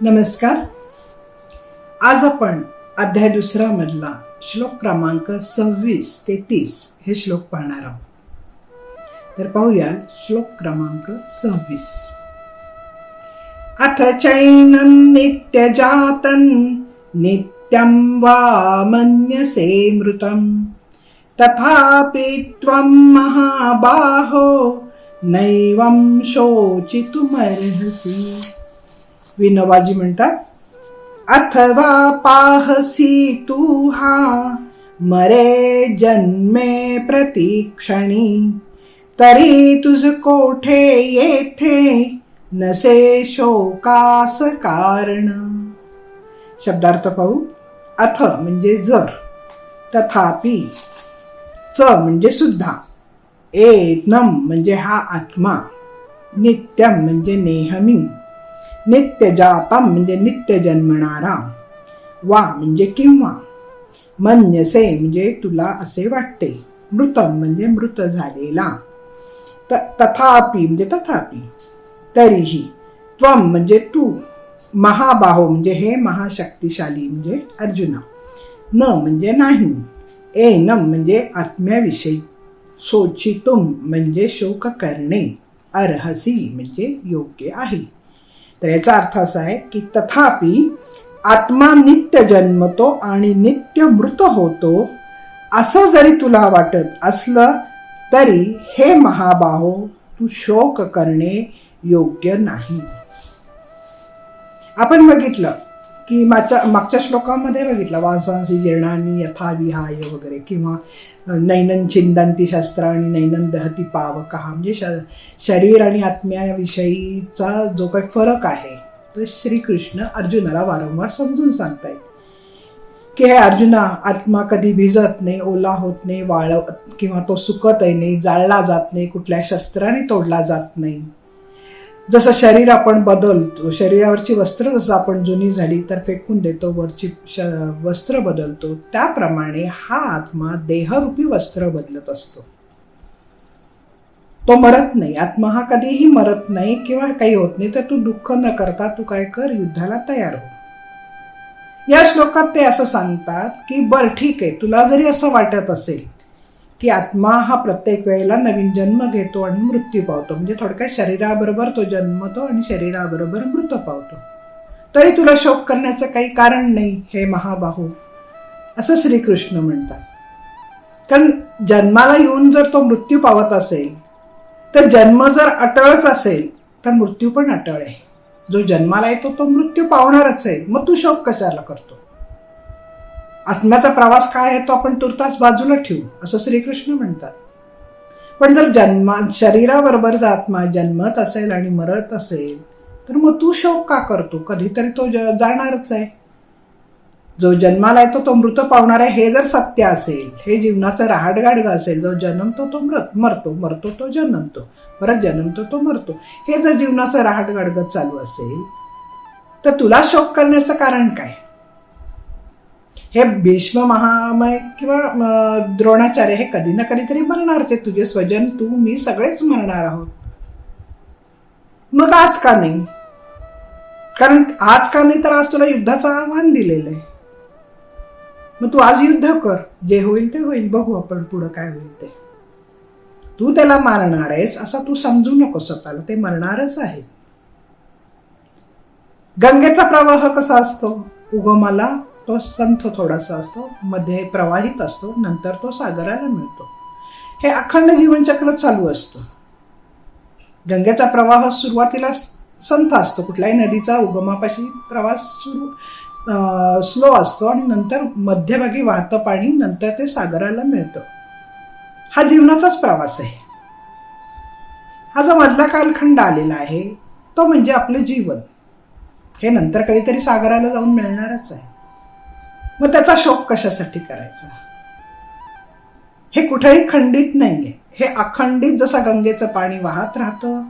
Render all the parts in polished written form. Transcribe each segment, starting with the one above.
नमस्कार. आज आपण अध्याय 2 मधला श्लोक क्रमांक 26 ते 30 हे श्लोक पाहणार आहोत. तर पाहूया श्लोक क्रमांक 26. अथ चैनं नित्यजातं नित्यं वा मन्यसे मृतं तथापि त्वं महाबाहो नैवं शोचितुमर्हसि. विनोबाजी म्हणतात, अथवा पाहसी तू हा मरे जन्मे प्रतीक्षणी तरी तुझ कोठे येथे नसे शोकास कारण. शब्दार्थ पाहू. अथ म्हणजे जर, तथापि, च म्हणजे सुद्धा, एनम म्हणजे हा आत्मा, नित्यम म्हणजे नेहमी, नित्य जातम म्हणजे नित्य जन्मणारा, वा म्हणजे किंवा, मन्यसे म्हणजे तुला असे वाटते, मृतम म्हणजे मृत झालेला, तथापि म्हणजे तथापि, तरीही, त्वम म्हणजे तू, महाबाहो म्हणजे हे महाशक्तिशाली म्हणजे अर्जुना, न म्हणजे नाही, एनम म्हणजे आत्म्याविषयी, शोचितुम म्हणजे शोक करणे, अर्हसी म्हणजे योग्य आहे. तर याचा अर्थ असा आहे की तथापि आत्मा नित्य जन्मतो आणि नित्य मृत होतो असं जरी तुला वाटत असलं तरी हे महाबाहो तू शोक करणे योग्य नाही. आपण बघितलं की मागच्या श्लोकामध्ये बघितलं, वांसांसी जीर्णानी यथा विहाय वगैरे, किंवा नैनन छिंदंती शस्त्राणी नैनन दहती पावकहा, म्हणजे शरीर आणि आत्म्याविषयीचा जो काही फरक आहे तो श्रीकृष्ण अर्जुनाला वारंवार समजून सांगतायत की हे अर्जुना, आत्मा कधी भिजत नाही, ओला होत नाही, वाळत किंवा तो सुकतही नाही, जाळला जात नाही, कुठल्या शस्त्राने तोडला जात नाही. जसं शरीर आपण बदलतो, शरीरावरची वस्त्र जसं आपण जुनी झाली तर फेकून देतो, वरची वस्त्र बदलतो, त्याप्रमाणे हा आत्मा देहरूपी वस्त्र बदलत असतो. तो मरत नाही. आत्मा हा कधीही मरत नाही किंवा काही होत नाही. तर तू दुःख न करता तू काय कर, युद्धाला तयार हो. या श्लोकात ते असं सांगतात की बर ठीक आहे, तुला जरी असं वाटत असेल की आत्मा हा प्रत्येक वेळेला नवीन जन्म घेतो आणि मृत्यू पावतो, म्हणजे थोडक्यात शरीराबरोबर तो जन्मतो आणि शरीराबरोबर मृत पावतो, तरी तुला शोक करण्याचं काही कारण नाही हे महाबाहू, असं श्रीकृष्ण म्हणतात. कारण जन्माला येऊन जर तो मृत्यू पावत असेल तर जन्म जर अटळच असेल तर मृत्यू पण अटळ आहे. जो जन्माला येतो तो मृत्यू पावणारच आहे, मग तू शोक कशाला करतो? आत्म्याचा प्रवास काय आहे तो आपण तुर्तास बाजूला ठेवू असं श्रीकृष्ण म्हणतात. पण जर शरीराबरोबर जर आत्मा जन्मत असेल आणि मरत असेल तर मग तू शोक का करतो? कधीतरी तो जाणारच आहे. जो जन्माला येतो तो मृत पावणार आहे हे जर सत्य असेल, हे जीवनाचं रहाटगाडगं असेल, जो जन्मतो तो मरतो, मरतो तो जन्मतो, परत जन्मतो तो मरतो, हे जर जीवनाचं रहाटगाडगं चालू असेल तर तुला शोक करण्याचं कारण काय? हे भीष्म महामय किंवा द्रोणाचार्य हे कधी ना कधीतरी मरणारच आहे. तुझे स्वजन, तू, मी सगळेच मरणार आहोत. मग आज का नाही? कारण आज का नाही तर आज तुला युद्धाचं आव्हान दिलेलं आहे. मग तू आज युद्ध कर, जे होईल ते होईल, बघू आपण पुढं काय होईल ते. तू त्याला मारणार आहेस असा तू समजू नको स्वतःला, ते मरणारच आहे. गंगेचा प्रवाह कसा असतो? उगमाला तो संथ थोडासा असतो, मध्ये प्रवाहित असतो, नंतर तो सागराला मिळतो. हे अखंड जीवनचक्र चालू असतं. गंगेचा प्रवाह सुरुवातीला संथ असतो, कुठल्याही नदीचा उगमापाशी प्रवास स्लो असतो आणि नंतर मध्यभागी वाहतं पाणी, नंतर ते सागराला मिळतं. हा जीवनाचाच प्रवास आहे. हा जो मधला कालखंड आलेला आहे तो म्हणजे आपलं जीवन. हे नंतर कधीतरी सागराला जाऊन मिळणारच आहे. मग त्याचा शोक कशासाठी करायचा? हे कुठेही खंडित नाहीये, हे अखंडित, जसं गंगेचं पाणी वाहत राहतं,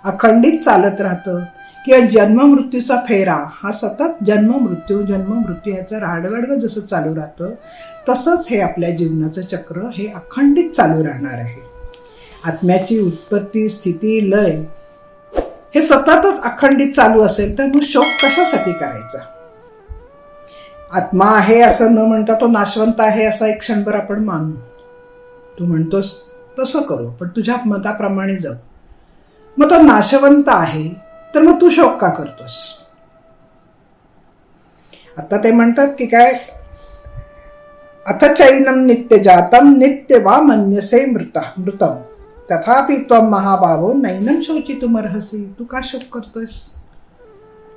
अखंडित चालत राहतं, किंवा जन्म मृत्यूचा फेरा हा सतत जन्म मृत्यू ह्याचं राडगडगं जसं चालू राहतं, तसंच हे आपल्या जीवनाचं चक्र हे अखंडित चालू राहणार आहे. आत्म्याची उत्पत्ती, स्थिती, लय हे सततच अखंडित चालू असेल तर मग शोक कशासाठी करायचा? आत्मा आहे असं न म्हणता तो नाशवंत आहे असा एक क्षणभर आपण मानू. तू म्हणतोस तसं करू, पण तुझ्या मताप्रमाणे जाऊ. मग तो नाशवंत आहे तर मग तू शोक का करतोस? आता ते म्हणतात की काय, अथ चैनम नित्य जातम नित्य वा मन्यसे मृतम तथापि त्वं महाबाहो नैनम शोचितुमर्हसि. तू का शोक करतोस?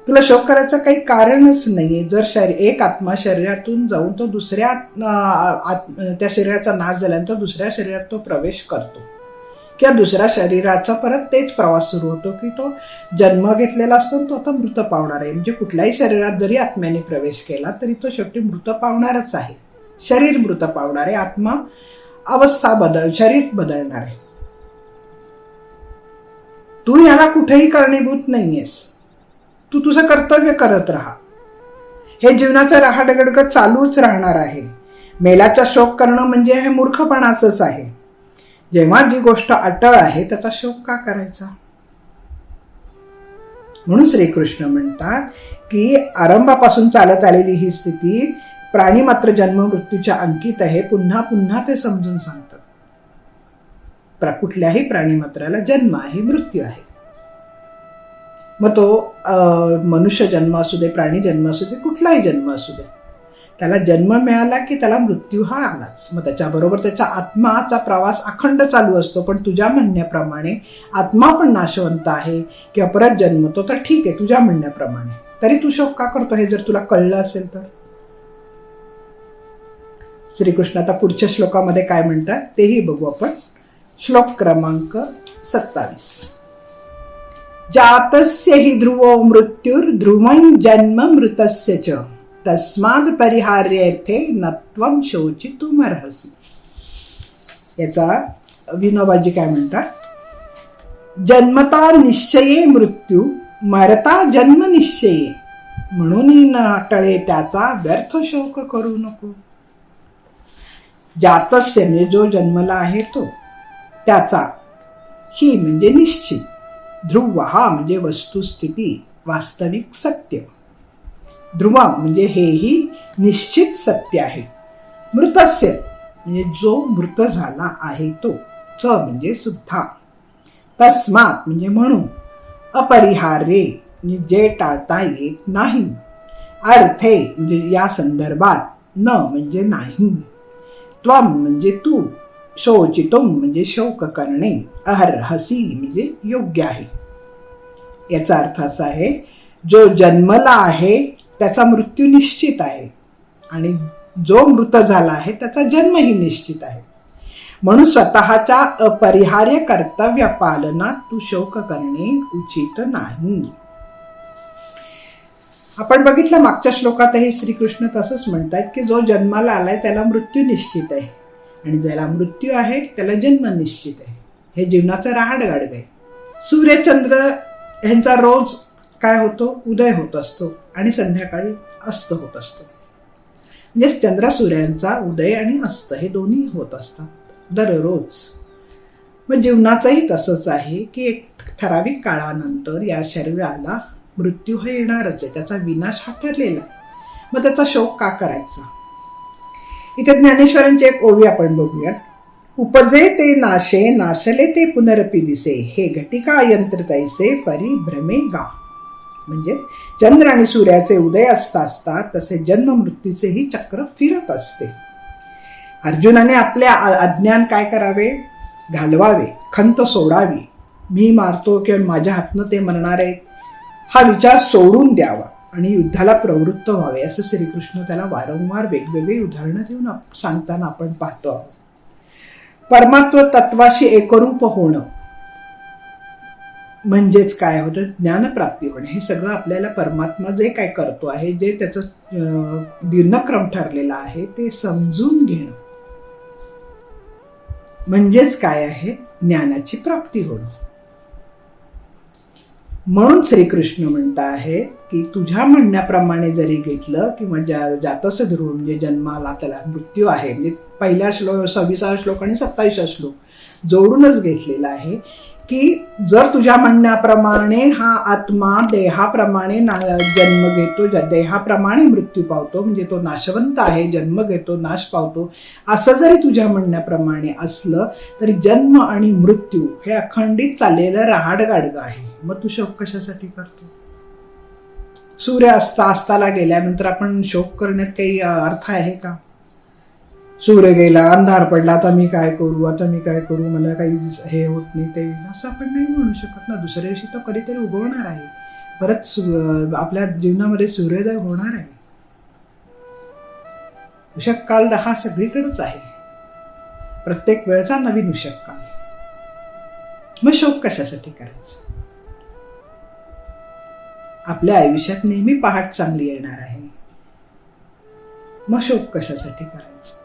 तुला शोक करायचं काही कारणच नाहीये. जर एक आत्मा शरीरातून जाऊन तो दुसऱ्या त्या शरीराचा नाश झाल्यानंतर दुसऱ्या शरीरात तो प्रवेश करतो किंवा दुसऱ्या शरीराचा परत तेच प्रवास सुरू होतो की तो जन्म घेतलेला असतो, तो आता मृत पावणार आहे. म्हणजे कुठल्याही शरीरात जरी आत्म्याने प्रवेश केला तरी तो शेवटी मृत पावणारच आहे. शरीर मृत पावणार आहे, आत्मा अवस्था शरीर बदलणार आहे. तू याला कुठेही कारणीभूत नाहीयेस. तू तुझं कर्तव्य करत राहा. हे जीवनाचं रहाडगडगड चालूच राहणार आहे. मेल्याचा शोक करणं म्हणजे हे मूर्खपणाचंच आहे. जेव्हा जी गोष्ट अटळ आहे त्याचा शोक का करायचा? म्हणून श्रीकृष्ण म्हणतात की आरंभापासून चालत आलेली ही स्थिती प्राणी मात्र जन्म मृत्यूच्या अंकित आहे. पुन्हा पुन्हा ते समजून सांगतात. कुठल्याही प्राणी मात्राला जन्म आहे, मृत्यू आहे. मग तो मनुष्य जन्म असू दे, प्राणी जन्म असू दे, कुठलाही जन्म असू दे, त्याला जन्म मिळाला की त्याला मृत्यू हा आलाच. मग त्याच्याबरोबर त्याचा आत्माचा प्रवास अखंड चालू असतो. पण तुझ्या म्हणण्याप्रमाणे आत्मा पण नाशवंत आहे किंवा परत जन्मतो तर ठीक आहे तुझ्या म्हणण्याप्रमाणे, तरी तू शोक का करतो हे जर तुला कळलं असेल तर? श्रीकृष्ण आता पुढच्या श्लोकामध्ये काय म्हणतात तेही बघू आपण. श्लोक क्रमांक 27. जातस्य हि ध्रुवो मृत्युर्ध्रुवं जन्म मृतस्य च तस्माद परिहार्यर्थे नत्वं शोचितुमर्हसि. याचा विनोबाजी काय म्हणतात, जन्मता निश्चये मृत्यू मरता जन्म निश्चये म्हणून न टळे त्याचा व्यर्थ शोक करू नको. जातस्य म्हणजे जो जन्मला आहे तो, त्याचा, ही म्हणजे निश्चित, ध्रुव हा म्हणजे वस्तुस्थिती वास्तविक सत्य, ध्रुव म्हणजे हेही निश्चित सत्य आहे, मृतस्य म्हणजे जो मृत झाला आहे तो, च म्हणजे सुद्धा, तस्मात म्हणजे म्हणून, अपरिहार्ये म्हणजे जे टाळता येत नाही, अर्थे म्हणजे या संदर्भात, न म्हणजे नाही, त्वम म्हणजे तू, शोचितुम म्हणजे शोक करणे, अर्हसि म्हणजे योग्य आहे. याचा अर्थ असा आहे, जो जन्मला आहे त्याचा मृत्यू निश्चित आहे आणि जो मृत झाला आहे त्याचा जन्मही निश्चित आहे. म्हणून स्वतःच्या अपरिहार्य कर्तव्य पालनात तू शोक करणे उचित नाही. आपण बघितलं मागच्या श्लोकातही श्रीकृष्ण तसंच म्हणतात की जो जन्माला आलाय त्याला मृत्यू निश्चित आहे आणि ज्याला मृत्यू आहे त्याला जन्म निश्चित आहे. हे जीवनाचं रहाडगाडग आहे. सूर्यचंद्र ह्यांचा रोज काय होतो, उदय होत असतो आणि संध्याकाळी अस्त होत असतो. म्हणजे चंद्र सूर्यांचा उदय आणि अस्त हे दोन्ही होत असतात दररोज. मग जीवनाचंही तसंच आहे की एक ठराविक काळानंतर या शरीराला मृत्यू हा येणारच आहे, त्याचा विनाश हा ठरलेला आहे. मग त्याचा शोक का करायचा? इथे ज्ञानेश्वरांची एक ओवी आपण बघूया. उपजे ते नाशे नाशले ते पुनरपि दिसे, हे घटिका यंत्र तैसे परिभ्रमे गा. म्हणजे चंद्र आणि सूर्याचे उदय असता असता तसे जन्म मृत्यूचेही चक्र फिरत असते. अर्जुनाने आपले अज्ञान काय करावे, घालवावे, खंत सोडावी. मी मारतो किंवा माझ्या हातनं ते मरणार आहेत हा विचार सोडून द्यावा आणि युद्धाला प्रवृत्त व्हावे, असं श्रीकृष्ण त्याला वारंवार वेगवेगळी उदाहरणं देऊन सांगताना आपण पाहतो आहोत. परमात्व तत्वाशी एकरूप होणं म्हणजेच काय होतं, ज्ञानप्राप्ती होणे. हे सगळं आपल्याला परमात्मा जे काय करतो आहे, जे त्याचं दिनक्रम ठरलेला आहे ते समजून घेणं म्हणजेच काय आहे, ज्ञानाची प्राप्ती होणं. म्हणून श्रीकृष्ण म्हणता आहे की तुझ्या म्हणण्याप्रमाणे जरी घेतलं किंवा जातस्य ध्रुव म्हणजे जन्माला त्याला मृत्यू आहे, म्हणजे पहिल्या 26 श्लोक आणि 27 श्लोक जोडूनच घेतलेला आहे की जर तुझ्या म्हणण्याप्रमाणे हा आत्मा देहाप्रमाणे जन्म घेतो, देहाप्रमाणे मृत्यू पावतो, म्हणजे तो नाशवंत आहे, जन्म घेतो, नाश पावतो, असं जरी तुझ्या म्हणण्याप्रमाणे असलं तरी जन्म आणि मृत्यू हे अखंडित चाललेलं रहाडगाडगं आहे. मग तू शोक कशासाठी करतो? सूर्य अस्ताला गेल्यानंतर आपण शोक करण्यात काही अर्थ आहे का? सूर्य गेला, अंधार पडला, आता मी काय करू, मला काही हे होत नाही, ते असं आपण नाही म्हणू शकत ना. दुसऱ्या दिवशी तो कधीतरी उगवणार आहे, परत आपल्या जीवनामध्ये सूर्योदय होणार आहे. उषक काल हा सगळीकडेच आहे, प्रत्येक वेळचा नवीन उषक काल. मग शोक कशासाठी करायचा? आपल्या आयुष्यात नेहमी पहाट चांगली येणार आहे, मग शोक कशासाठी करायचं?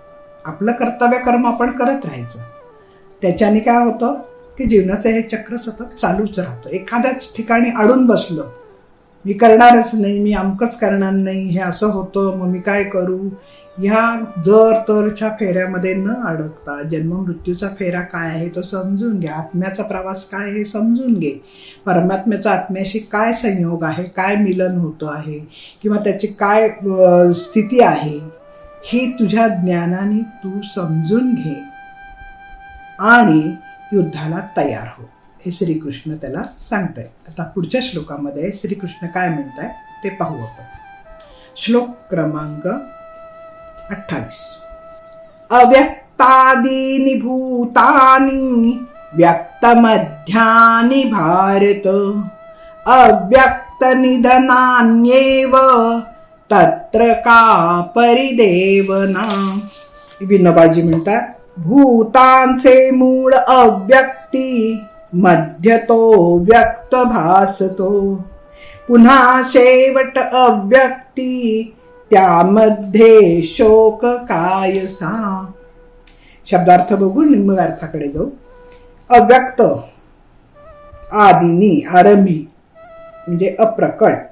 आपलं कर्तव्य कर्म आपण करत राहायचं. त्याच्याने काय होतं की जीवनाचं हे चक्र सतत चालूच राहतं. एखाद्याच ठिकाणी अडून बसलं, मी करणारच नाही, मी अमकंच करणार नाही, हे असं होतं, मग मी काय करू, ह्या जर तरच्या फेऱ्यामध्ये न अडकता जन्म मृत्यूचा फेरा काय आहे तो समजून घ्या. आत्म्याचा प्रवास काय हे समजून घे. परमात्म्याचा आत्म्याशी काय संयोग आहे, काय मिलन होतं आहे, किंवा त्याची काय स्थिती आहे, ही तुझ्या ज्ञानाने तू समजून घे आणि युद्धाला तयार हो, हे श्रीकृष्ण त्याला सांगताय. आता पुढच्या श्लोकामध्ये श्रीकृष्ण काय म्हणताय ते पाहू आपण. श्लोक क्रमांक 28. अव्यक्तादीनि भूतानि व्यक्तमध्यानि भारत अव्यक्त निधनान्येव तत्र का परिदेवना. विनोबाजी म्हणतात, भूतांचे मूळ अव्यक्ती मध्य तो व्यक्त भासतो, पुन्हा शेवट अव्यक्ती त्यामध्ये शोक कायसा. शब्दार्थ बघून मग अर्थाकडे जाऊ. अव्यक्त आदिनी आरंभी म्हणजे अप्रकट,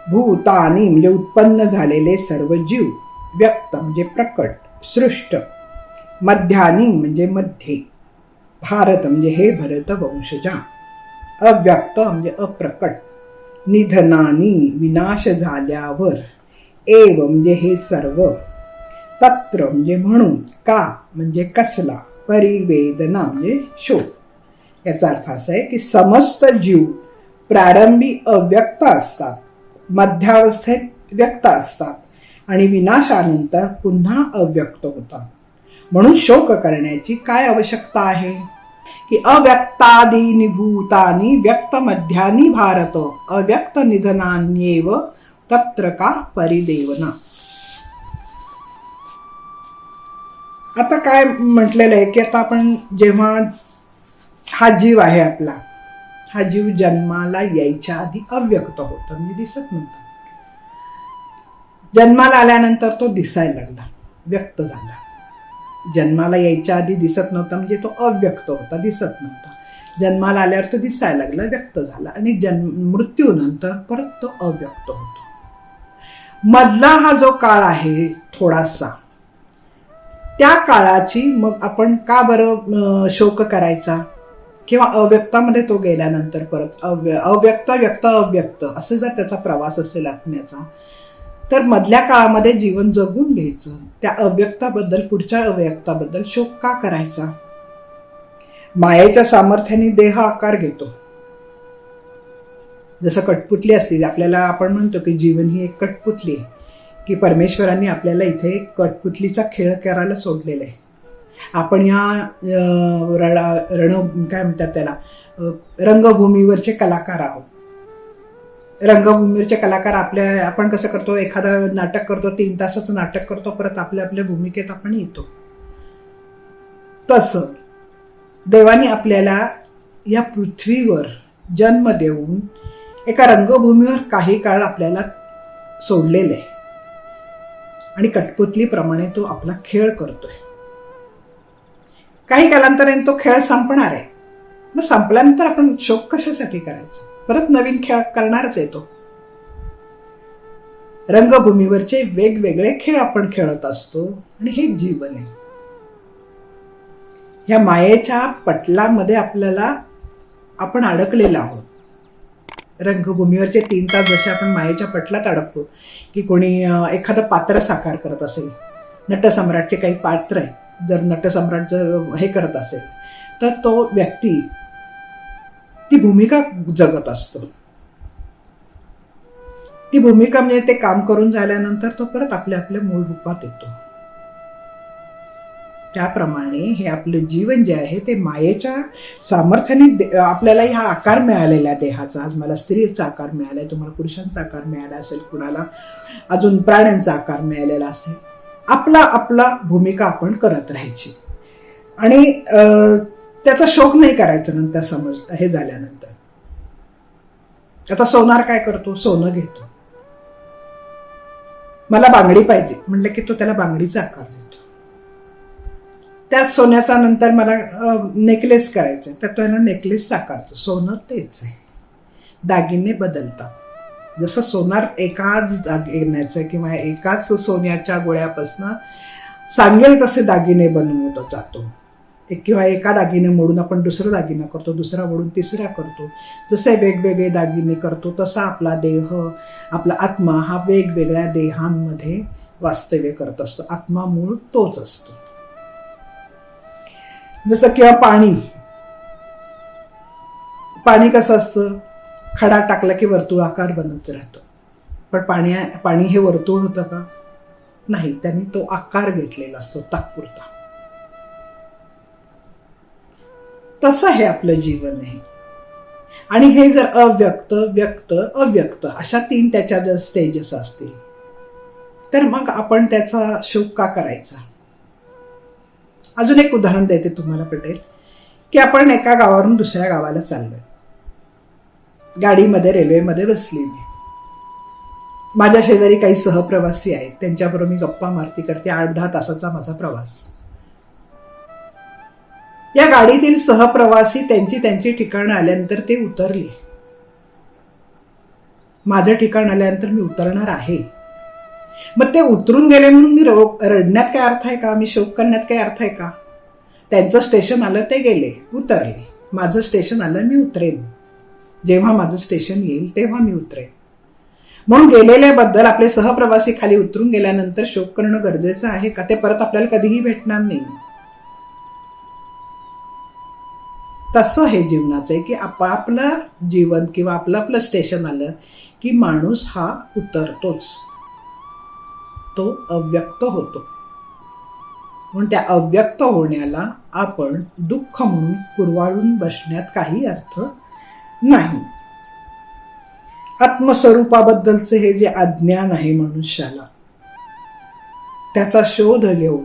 भूतानी म्हणजे उत्पन्न झालेले सर्व जीव, व्यक्त म्हणजे प्रकट सृष्ट, मध्यानी म्हणजे मध्ये, भारत म्हणजे हे भरत वंशजा, अव्यक्त म्हणजे अप्रकट, निधनानी विनाश झाल्यावर, एव म्हणजे हे सर्व, तत्र म्हणजे म्हणून, का म्हणजे कसला, परिवेदना म्हणजे शोक. याचा अर्थ असा आहे की समस्त जीव प्रारंभी अव्यक्त असतात, मध्यावस्थेत व्यक्त असतात आणि विनाशानंतर पुन्हा अव्यक्त होतात. म्हणून शोक करण्याची काय आवश्यकता आहे की अव्यक्तादीनि भूतानि व्यक्त मध्यानि भारत अव्यक्त निधनान्येव तत्र का परिदेवना. आता काय म्हटलेलं आहे की आता आपण जेव्हा हा जीव आहे आपला, हा जीव जन्माला यायच्या आधी अव्यक्त होता, म्हणजे दिसत नव्हता. जन्माला आल्यानंतर तो दिसायला लागला, व्यक्त झाला. जन्माला यायच्या आधी दिसत नव्हता म्हणजे तो अव्यक्त होता, दिसत नव्हता. जन्माला आल्यावर तो दिसायला लागला, व्यक्त झाला, आणि मृत्यूनंतर परत तो अव्यक्त होतो. मधला हा जो काळ आहे थोडासा, त्या काळाची मग आपण का बरं शोक करायचा, किंवा अव्यक्तामध्ये तो गेल्यानंतर परत अव्यक्त व्यक्त अव्यक्त असं जर त्याचा प्रवास असेल आत्म्याचा, तर मधल्या काळामध्ये जीवन जगून घ्यायचं. त्या अव्यक्ताबद्दल, पुढच्या अव्यक्ताबद्दल शोक का करायचा? मायेच्या सामर्थ्याने देह आकार घेतो. जसं कठपुतली असते, आपल्याला आपण म्हणतो की जीवन ही एक कठपुतली आहे, की परमेश्वरांनी आपल्याला इथे एक कठपुतलीचा खेळ करायला सोडलेला आहे. आपण या काय म्हणतात त्याला, रंगभूमीवरचे कलाकार आहोत. रंगभूमीवरचे कलाकार आपण कसं करतो, एखादं नाटक करतो, 3 तासाचं नाटक करतो, परत आपल्या भूमिकेत आपण येतो. तसं देवाने आपल्याला या पृथ्वीवर जन्म देऊन एका रंगभूमीवर काही काळ आपल्याला सोडलेलं आहे, आणि कठपुतलीप्रमाणे तो आपला खेळ करतोय. काही कालांतराने तो खेळ संपणार आहे. मग संपल्यानंतर आपण शोक कशासाठी करायचा? परत नवीन खेळ करणारच येतो. रंगभूमीवरचे वेगवेगळे खेळ आपण खेळत असतो, आणि हे जीवन आहे. ह्या मायेच्या पटलामध्ये आपण अडकलेलो आहोत. रंगभूमीवरचे 3 तास जसे आपण मायेच्या पटलात अडकतो, की कोणी एखादं पात्र साकार करत असेल, नटसम्राटचे काही पात्र आहे, जर नटसम्राट जर हे करत असेल तर तो व्यक्ती ती भूमिका जगत असतो. ती भूमिका म्हणजे ते काम करून झाल्यानंतर तो परत आपल्या मूळ रूपात येतो. त्याप्रमाणे हे आपलं जीवन जे आहे ते मायेच्या सामर्थ्याने आपल्याला हा आकार मिळालेला देहाचा. आज मला स्त्रीचा आकार मिळालाय, तुम्हाला पुरुषांचा आकार मिळाला असेल, कुणाला अजून प्राण्यांचा आकार मिळालेला असेल. आपला भूमिका आपण करत राहायची आणि त्याचा शोक नाही करायचा. नंतर हे झाल्यानंतर आता सोनार काय करतो, सोनं घेतो. मला बांगडी पाहिजे म्हटलं की तो त्याला बांगडीचा आकार देतो. त्याच सोन्याचा नंतर मला नेकलेस करायचा तर तो याला नेकलेस साकारतो. सोनं तेच आहे, दागिने बदलतात. जसं सोनार एकाच दागिन्याचं किंवा एकाच सोन्याच्या गोळ्यापासून सांगेल तसे दागिने बनवत जातो. किंवा एका दागिने मोडून आपण दुसरा दागिना करतो, दुसरा मोडून तिसरा करतो. जसे वेगवेगळे दागिने करतो तसा आपला देह, आपला आत्मा हा वेगवेगळ्या देहांमध्ये वास्तव्य करत असतो. आत्मा मूळ तोच असतो. जसं किंवा पाणी कसं असतं, खडा टाकला की वर्तुळाकार बनत राहतं. पण पाणी हे वर्तुळ होतं का? नाही, त्यांनी तो आकार घेतलेला असतो तात्पुरता. तसं हे आपलं जीवन आहे. आणि हे जर अव्यक्त, व्यक्त, अव्यक्त अशा 3 त्याच्या जर स्टेजेस असतील तर मग आपण त्याचा शोक का करायचा? अजून एक उदाहरण देते, तुम्हाला पटेल की आपण एका गावावरून दुसऱ्या गावाला चाललोय. गाडीमध्ये, रेल्वेमध्ये बसली मी. माझ्या शेजारी काही सहप्रवासी आहेत, त्यांच्याबरोबर मी गप्पा मारती करते. 8-10 तासाचा माझा प्रवास. या गाडीतील सहप्रवासी त्यांची ठिकाणं आल्यानंतर ते उतरले. माझं ठिकाण आल्यानंतर मी उतरणार आहे. मग ते उतरून गेले म्हणून मी रडण्यात काय अर्थ आहे का? मी शोक करण्यात काय अर्थ आहे का? त्यांचं स्टेशन आलं, ते गेले, उतरले. माझं स्टेशन आलं, मी उतरेन. जेव्हा माझं स्टेशन येईल तेव्हा मी उतरेन. म्हणून गेलेल्याबद्दल आपले सहप्रवासी खाली उतरून गेल्यानंतर शोक करणं गरजेचं आहे का? ते परत आपल्याला कधीही भेटणार नाही. तसं हे जीवनाचं आहे की आपापलं जीवन किंवा आपलं स्टेशन आलं की माणूस हा उतरतोच, तो अव्यक्त होतो. म्हणून त्या अव्यक्त होण्याला आपण दुःख म्हणून कुरवाळून बसण्यात काही अर्थ नाही. आत्मस्वरूपाबद्दलचे हे जे अज्ञान आहे मनुष्याला, त्याचा शोध घेऊन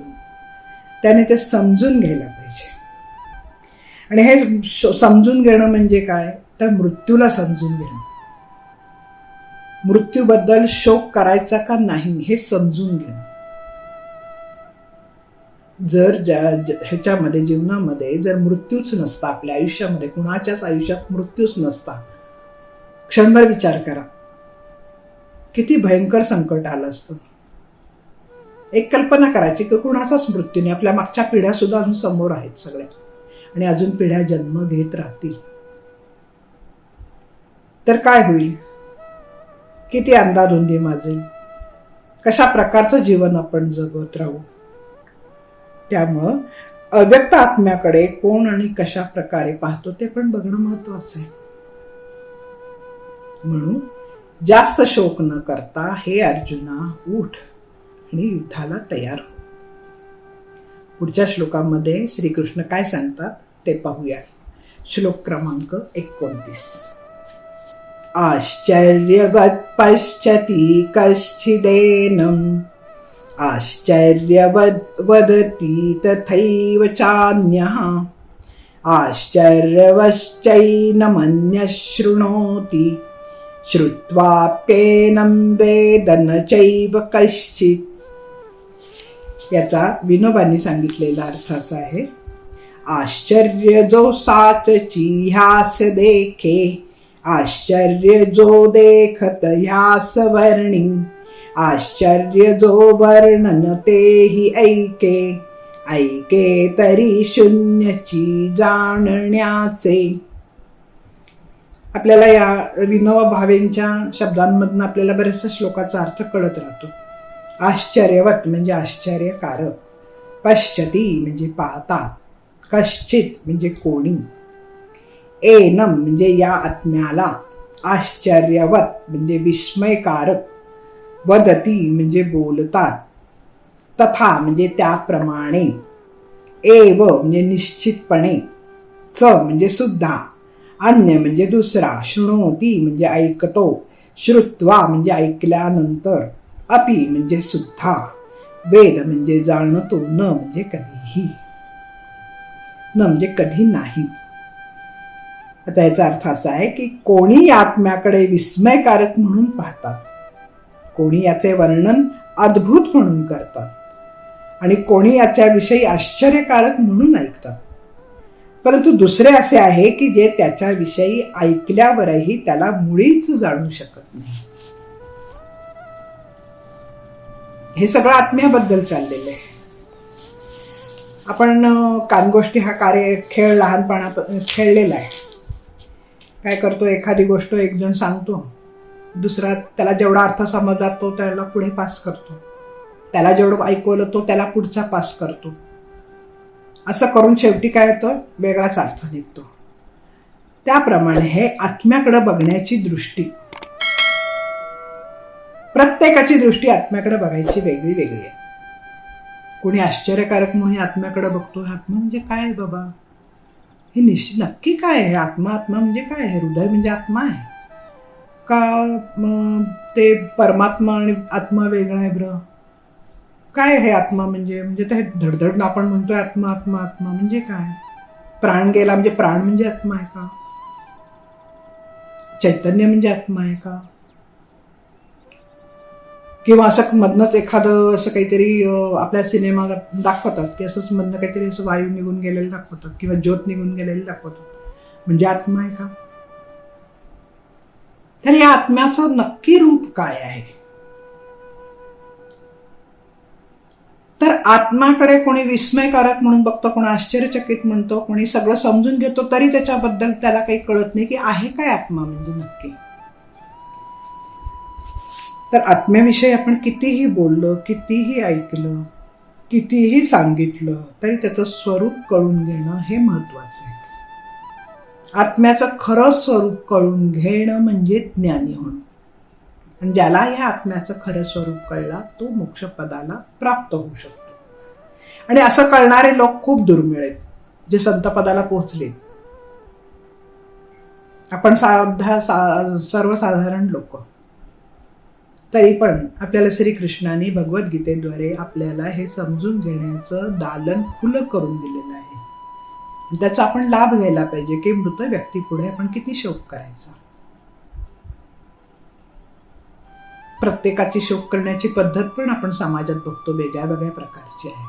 त्याने ते समजून घ्यायला पाहिजे. आणि हे समजून घेणं म्हणजे काय? तर मृत्यूला समजून घेणं. मृत्यूबद्दल शोक करायचा का नाही हे समजून घेणं. जर ह्याच्यामध्ये जीवनामध्ये जर मृत्यूच नसता, आपल्या आयुष्यामध्ये कुणाच्याच आयुष्यात मृत्यूच नसता, क्षणभर विचार करा किती भयंकर संकट आलं असतं. एक कल्पना करायची की कुणाचाच मृत्यू नाही. आपल्या मागच्या पिढ्या सुद्धा अजून समोर आहेत सगळ्या, आणि अजून पिढ्या जन्म घेत राहतील. तर काय होईल? किती अंधाधुंदी माजेल? कशा प्रकारचं जीवन आपण जगत राहू? त्यामुळं अव्यक्त आत्म्याकडे कोण आणि कशा प्रकारे पाहतो ते पण बघणं महत्वाचं आहे. म्हणून जास्त शोक न करता हे अर्जुना उठ आणि युद्धाला तयार हो. पुढच्या श्लोकामध्ये श्रीकृष्ण काय सांगतात ते पाहूया. श्लोक क्रमांक 29. आश्चर्यवत् पश्यति कश्चिदेनम् आश्चर्यवद् वदति तथैव चान्यः आश्चर्यवश्चैनमन्यः शृणोति श्रुत्वाप्येनं वेद न चैव कश्चित्. याचा विनोबांनी सांगितलेला अर्थ असा आहे. आश्चर्य जो साचची ह्यास देखे, आश्चर्य जो देखत ह्यास वर्णी, आश्चर्य जो वर्णन तेहि ऐके, ऐके तरी शून्यची जाणण्याचे. आपल्याला या विनोबा भावेंच्या शब्दांमधून आपल्याला बऱ्याचशा श्लोकाचा अर्थ कळत राहतो. आश्चर्यवत म्हणजे आश्चर्यकारक, पश्यती म्हणजे पाहता, कश्चित म्हणजे कोणी, एनम म्हणजे या आत्म्याला, आश्चर्यवत म्हणजे विस्मयकारक, वदती म्हणजे बोलतात, तथा म्हणजे त्याप्रमाणे, एव म्हणजे निश्चितपणे, च म्हणजे सुद्धा, अन्य म्हणजे दुसरा, शृणोती म्हणजे ऐकतो, श्रुत्वा म्हणजे ऐकल्यानंतर, अपि म्हणजे सुद्धा, वेद म्हणजे जाणतो, न म्हणजे कधीही, न म्हणजे कधी नाही. आता याचा अर्थ असा आहे की कोणी या आत्म्याकडे विस्मयकारक म्हणून पाहतात, कोणी याचे वर्णन अद्भुत म्हणून करतात, आणि कोणी याच्याविषयी आश्चर्यकारक म्हणून ऐकतात. परंतु दुसरे असे आहे की जे त्याच्याविषयी ऐकल्यावरही त्याला मुळीच जाणू शकत नाही. हे सगळं आत्म्याबद्दल चाललेलं आहे. आपण कानगोष्टी हा खेळ लहानपणा खेळलेला आहे. काय करतो, एखादी गोष्ट एक जण सांगतो, दुसरा त्याला जेवढा अर्थ समजला तो त्याला पुढे पास करतो, त्याला जेवढं ऐकवलं तो त्याला पुढचा पास करतो. असं करून शेवटी काय होतं, वेगळाच अर्थ निघतो. त्याप्रमाणे हे आत्म्याकडे बघण्याची दृष्टी, प्रत्येकाची दृष्टी आत्म्याकडे बघायची वेगळी वेगळी आहे. कोणी आश्चर्यकारक म्हणून आत्म्याकडे बघतो. आत्मा म्हणजे काय आहे बाबा, हे नक्की काय आहे आत्मा? आत्मा म्हणजे काय आहे? हृदय म्हणजे आत्मा आहे का? ते परमात्मा आणि आत्मा वेगळा आहे ब्र? काय आहे आत्मा म्हणजे? म्हणजे ते धडधड आपण म्हणतोय आत्मा आत्मा आत्मा म्हणजे काय? प्राण गेला म्हणजे प्राण म्हणजे आत्मा आहे का? चैतन्य म्हणजे आत्मा आहे का? किंवा असं मधनच एखादं असं काहीतरी आपल्या सिनेमा दाखवतात की असंच मधनं काहीतरी असं वायू निघून गेलेलं दाखवतात किंवा ज्योत निघून गेलेलं दाखवतात, म्हणजे आत्मा आहे का? तर या आत्म्याचं नक्की रूप काय आहे? तर आत्माकडे कोणी विस्मयकारक म्हणून बघतो, कोणी आश्चर्यचकित म्हणतो, कोणी सगळं समजून घेतो, तरी त्याच्याबद्दल त्याला काही कळत नाही की आहे काय आत्मा म्हणजे नक्की. तर आत्म्याविषयी आपण कितीही बोललो, कितीही ऐकलं, कितीही सांगितलं, तरी त्याचं स्वरूप कळून घेणं हे महत्वाचं आहे. आत्म्याचं खरं स्वरूप कळून घेणं म्हणजे ज्ञानी होणं. आणि ज्याला या आत्म्याचं खरं स्वरूप कळला तो मोक्षपदाला प्राप्त होऊ शकतो. आणि असं कळणारे लोक खूप दुर्मिळ आहेत, जे संतपदाला पोहोचले. आपण सर्वसाधारण लोक, तरी पण आपल्याला श्रीकृष्णाने भगवद्गीतेद्वारे आपल्याला हे समजून घेण्याचं दालन खुलं करून दिलेलं आहे. त्याचा आपण लाभ घ्यायला पाहिजे की मृत व्यक्तीपुढे आपण किती शोक करायचा. प्रत्येकाची शोक करण्याची पद्धत पण आपण समाजात बघतो, वेगळ्या वेगळ्या प्रकारची आहे.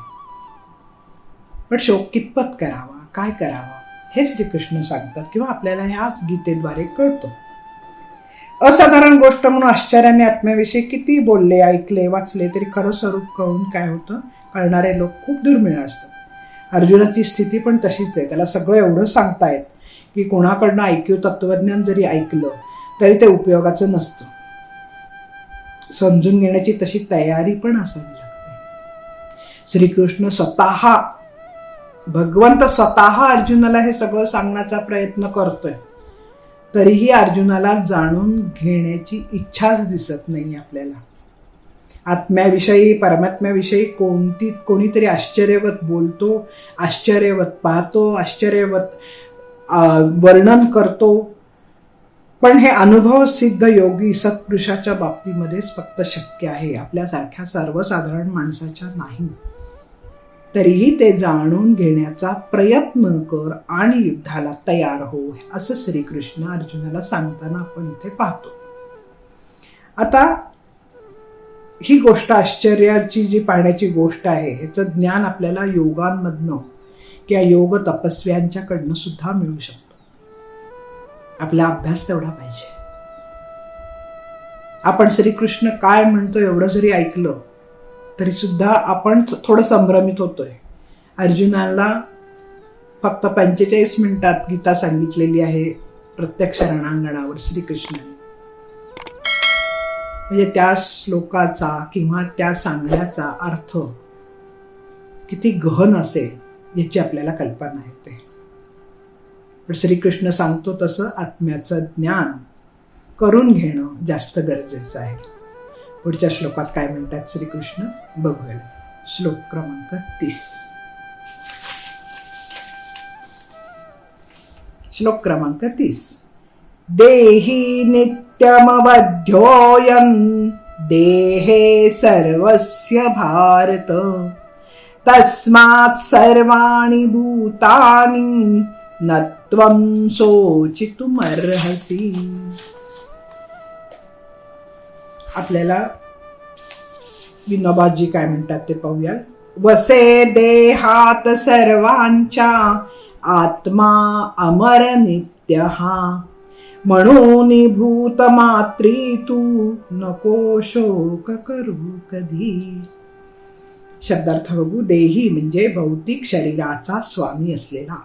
पण शोक कितपत करावा, काय करावा, हे श्रीकृष्ण सांगतात किंवा आपल्याला ह्या गीतेद्वारे कळतं. असाधारण गोष्ट म्हणून आश्चर्याने आत्म्याविषयी किती बोलले, ऐकले, वाचले, तरी खरं स्वरूप कळून काय होतं, कळणारे लोक खूप दुर्मिळ असतात. अर्जुनाची स्थिती पण तशीच आहे. त्याला सगळं एवढं सांगतायत की कोणाकडनं ऐक्यू तत्वज्ञान जरी ऐकलं तरी ते उपयोगाचं नसतं. समजून घेण्याची तशी तयारी पण असावी लागते. श्रीकृष्ण स्वतः, भगवंत स्वतः अर्जुनाला हे सगळं सांगण्याचा प्रयत्न करतोय, तरीही अर्जुनाला जाणून घेण्याची इच्छाच दिसत नाही आपल्याला. आत्म्याविषयी, परमात्म्याविषयी कोणीतरी आश्चर्यवत बोलतो, आश्चर्यवत पाहतो, आश्चर्यवत वर्णन करतो, पण हे अनुभव सिद्ध योगी सत्पुरुषाच्या बाबतीमध्येच फक्त शक्य आहे, आपल्यासारख्या सर्वसाधारण माणसाच्या नाही. तरीही ते जाणून घेण्याचा प्रयत्न कर आणि युद्धाला तयार हो, असं श्रीकृष्ण अर्जुनाला सांगताना आपण इथे पाहतो. आता ही गोष्ट, आश्चर्याची जी पाहण्याची गोष्ट आहे, ह्याचं ज्ञान आपल्याला योगांमधनं किंवा योग तपस्व्यांच्याकडनं सुद्धा मिळू शकतो. आपला अभ्यास तेवढा पाहिजे. आपण श्रीकृष्ण काय म्हणतो एवढं जरी ऐकलं तरी सुद्धा आपण थोडं संभ्रमित होतोय. अर्जुनाला फक्त 45 मिनिटात गीता सांगितलेली आहे प्रत्यक्ष रणांगणावर श्रीकृष्णाने. म्हणजे त्या श्लोकाचा किंवा त्या सांगण्याचा अर्थ किती गहन असेल याची आपल्याला कल्पना येते. पण श्रीकृष्ण सांगतो तसं आत्म्याचं ज्ञान करून घेणं जास्त गरजेचं आहे. पुढच्या श्लोकात काय म्हणतात श्रीकृष्ण बघूया. श्लोक क्रमांक 30. श्लोक क्रमांक 30. देही नित्यमवध्योऽयं देहे सर्वस्य भारत तस्मात् सर्वाणि भूतानि न त्वं शोचितुमर्हसि. आपल्याला विनोबाजी काय म्हणतात ते पाहूया. वसे देहात सर्वांच्या आत्मा अमर नित्य हा म्हणून भूत मात्री तू नको शोक करू कधी. शब्दार्थ बघू. देही म्हणजे भौतिक शरीराचा स्वामी असलेला,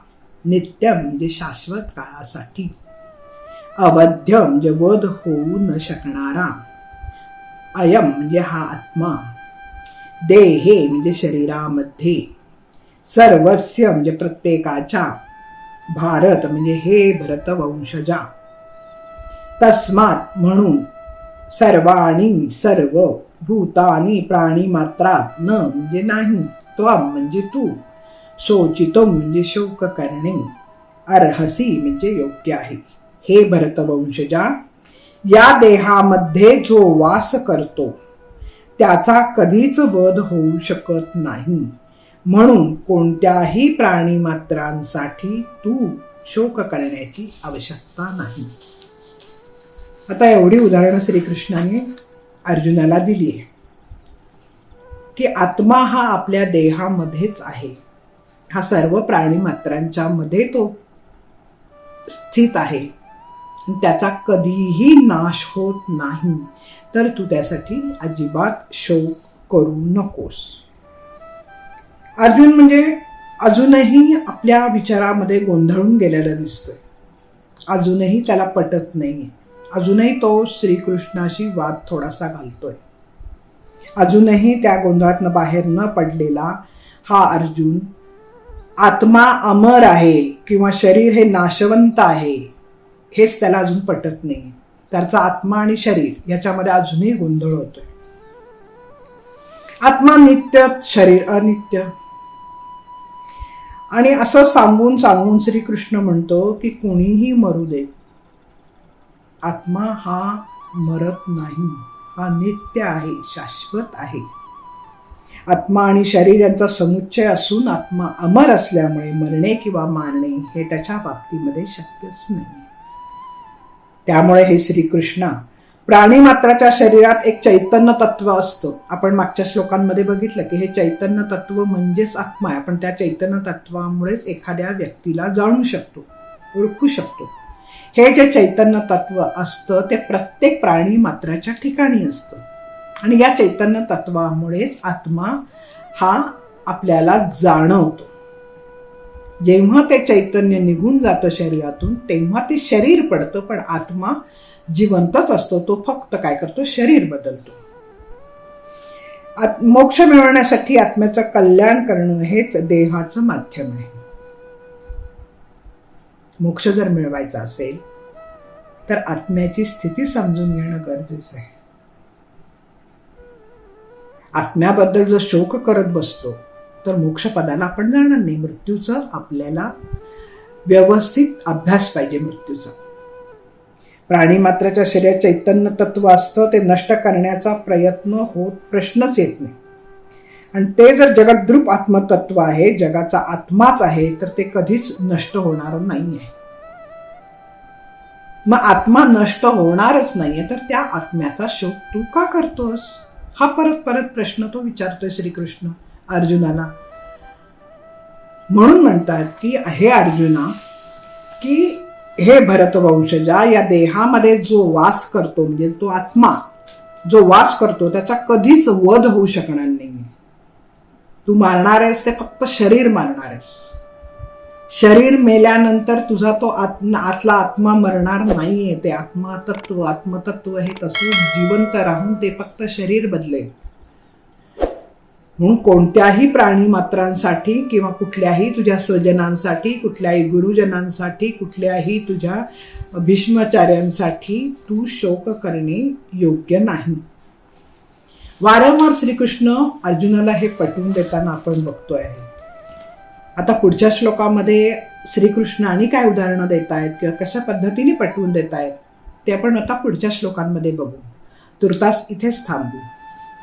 नित्य म्हणजे शाश्वत काळासाठी, अवध्य म्हणजे वध होऊ न शकणारा, अयम म्हणजे हा आत्मा, देहे म्हणजे शरीरामध्ये, सर्वस्य म्हणजे प्रत्येकाच्या, भारत म्हणजे हे भरत वंशजा, तस्मात म्हणून, सर्वाणी सर्व, भूतानी प्राणी मात्रात, न म्हणजे नाही, त्वम म्हणजे तू, शोचितम म्हणजे शोक करणे, अर्हसी म्हणजे योग्य आहे. हे भरतवंशजा, या देहामध्ये जो वास करतो त्याचा कधीच वध होऊ शकत नाही, म्हणून कोणत्याही प्राणी मात्रांसाठी तू शोक करण्याची आवश्यकता नाही. आता एवढी उदाहरणं श्रीकृष्णाने अर्जुनाला दिली आहे की आत्मा हा आपल्या देहामध्येच आहे, हा सर्व प्राणी मात्रांच्या मध्ये तो स्थित आहे, त्याचा कधीही नाश होत नाही, तर तू त्यासाठी अजिबात शोक करू नकोस. अर्जुन म्हणजे अजूनही आपल्या विचारामध्ये गोंधळून गेलेला दिसतोय, अजूनही त्याला पटत नाहीये, अजूनही तो श्रीकृष्णाशी वाद थोडासा घालतोय, अजूनही त्या गोंधळातनं बाहेर न पडलेला हा अर्जुन आत्मा अमर आहे किंवा शरीर हे नाशवंत आहे हेच त्याला अजून पटत नाही. त्याचा आत्मा आणि शरीर याच्यामध्ये अजूनही गोंधळ होतोय. आत्मा नित्य, शरीर अनित्य. आणि असं सांगून सांगून श्रीकृष्ण म्हणतो की कोणीही मरू दे, आत्मा हा मरत नाही, हा नित्य आहे, शाश्वत आहे. आत्मा आणि शरीर यांचा समुच्चय असून आत्मा अमर असल्यामुळे मरणे किंवा मारणे हे त्याच्या बाबतीमध्ये शक्यच नाही. त्यामुळे हे श्रीकृष्णा, प्राणी मात्राच्या शरीरात एक चैतन्य तत्व असतं. आपण मागच्या श्लोकांमध्ये बघितलं की हे चैतन्य तत्व म्हणजेच आत्मा आहे. आपण त्या चैतन्य तत्वामुळेच एखाद्या व्यक्तीला जाणू शकतो, ओळखू शकतो. हे जे चैतन्य तत्व असतं ते प्रत्येक प्राणी मात्राच्या ठिकाणी असतं आणि या चैतन्य तत्वामुळेच आत्मा हा आपल्याला जाणवतो. जेव्हा ते चैतन्य निघून जातं शरीरातून तेव्हा ते शरीर पडतं, पण आत्मा जिवंतच असतो. तो फक्त काय करतो, शरीर बदलतो. मोक्ष मिळवण्यासाठी आत्म्याचं कल्याण करणं हेच देहाचं माध्यम आहे. मोक्ष जर मिळवायचा असेल तर आत्म्याची स्थिती समजून घेणं गरजेचं आहे. आत्म्याबद्दल जर शोक करत बसतो तर मोक्षपदाला आपण जाणार नाही. मृत्यूचं आपल्याला व्यवस्थित अभ्यास पाहिजे. मृत्यूचा प्राणी मात्राच्या शरीरात चैतन्य तत्व असतं, ते नष्ट करण्याचा प्रयत्न होत प्रश्नच येत नाही. आणि ते जर जगद्रूप आत्मतत्व आहे, जगाचा आत्माच आहे, तर ते कधीच नष्ट होणार नाही आहे. मग आत्मा नष्ट होणारच नाहीये तर त्या आत्म्याचा शोक तू का करतोस, हा परत परत प्रश्न तो विचारतोय श्रीकृष्ण अर्जुनाला. म्हणून म्हणतात की हे अर्जुना, की हे भरतवंशजा, या देहामध्ये जो वास करतो म्हणजे तो आत्मा जो वास करतो त्याचा कधीच वध होऊ शकणार नाही. तू मारणार आहेस ते फक्त शरीर मारणार आहेस. शरीर मेल्यानंतर तुझा तो आतला आत्मा मरणार नाहीये. ते आत्मतत्व हे तसंच जिवंत राहून ते फक्त शरीर बदलेल. म्हणून कोणत्याही प्राणी मात्रांसाठी किंवा कुठल्याही तुझ्या स्वजनांसाठी, कुठल्याही गुरुजनांसाठी, कुठल्याही तुझ्या भीष्माचार्यांसाठी तू शोक करणे योग्य नाही. वारंवार श्रीकृष्ण अर्जुनाला हे पटवून देताना आपण बघतोय. आता पुढच्या श्लोकामध्ये श्रीकृष्ण आणि काय उदाहरणं देत आहेत किंवा कशा पद्धतीने पटवून देत आहेत ते आपण आता पुढच्या श्लोकांमध्ये बघू. तुर्तास इथेच थांबू.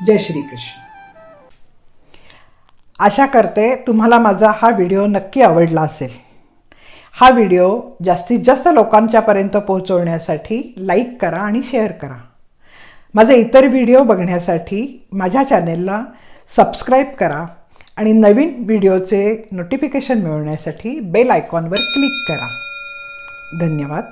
जय श्रीकृष्ण. आशा करते तुम्हाला माझा हा व्हिडिओ नक्की आवडला असेल. हा व्हिडिओ जास्तीत जास्त लोकांच्यापर्यंत पोहोचवण्यासाठी लाईक करा आणि शेअर करा. माझे इतर व्हिडिओ बघण्यासाठी माझ्या चॅनेलला सबस्क्राईब करा आणि नवीन व्हिडिओचे नोटिफिकेशन मिळवण्यासाठी बेल आयकॉनवर क्लिक करा. धन्यवाद.